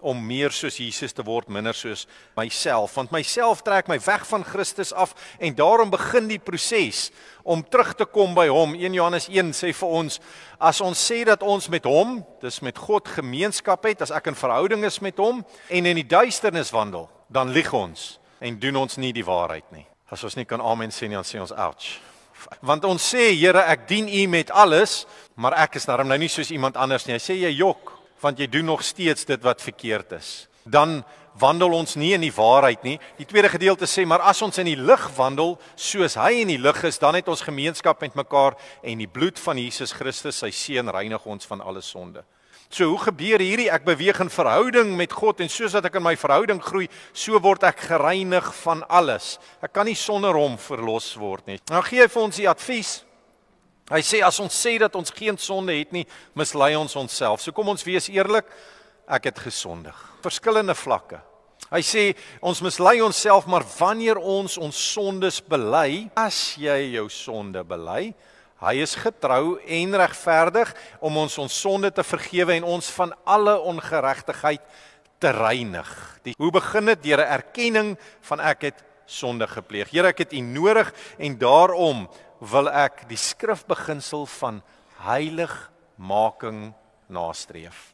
om meer soos Jesus te word, minder soos myself. Want myself trek my weg van Christus af en daarom begin die proses om terug te kom by hom. 1 Johannes 1 sê vir ons, as ons sê dat ons met hom, dis met God gemeenskap het, as ek in verhouding is met hom en in die duisternis wandel, dan lieg ons en doen ons nie die waarheid nie. As ons nie kan amen sê nie, dan sê ons ouch. Want ons sê, Here, ek dien U met alles, maar ek is daarom nou nie soos iemand anders nie. Hy sê, jy jok, want jy doen nog steeds dit wat verkeerd is. Dan wandel ons nie in die waarheid nie. Die tweede gedeelte sê, maar as ons in die lig wandel, soos hy in die lig is, dan het ons gemeenskap met mekaar en die bloed van Jesus Christus, sy seun, reinig ons van alle sonde. So hoe gebeur hierdie? Ek beweeg in verhouding met God en soos dat ek in my verhouding groei, so word ek gereinig van alles. Ek kan nie sonder hom verlos word nie. Nou gee hy vir ons die advies. Hy sê as ons sê dat ons geen sonde het nie, mislei ons onsself. So kom ons wees eerlik, ek het gesondig. Verskillende vlakke. Hy sê ons mislei onsself, maar wanneer ons sondes bely, as jy jou sonde bely, hy is getrou en regverdig om ons sonde te vergewe en ons van alle ongeregtigheid te reinig. Hoe begin dit? Deur 'n erkenning van ek het sonde gepleeg. Here, ek het U nodig en daarom wil ek die skrifbeginsel van heiligmaking nastreef.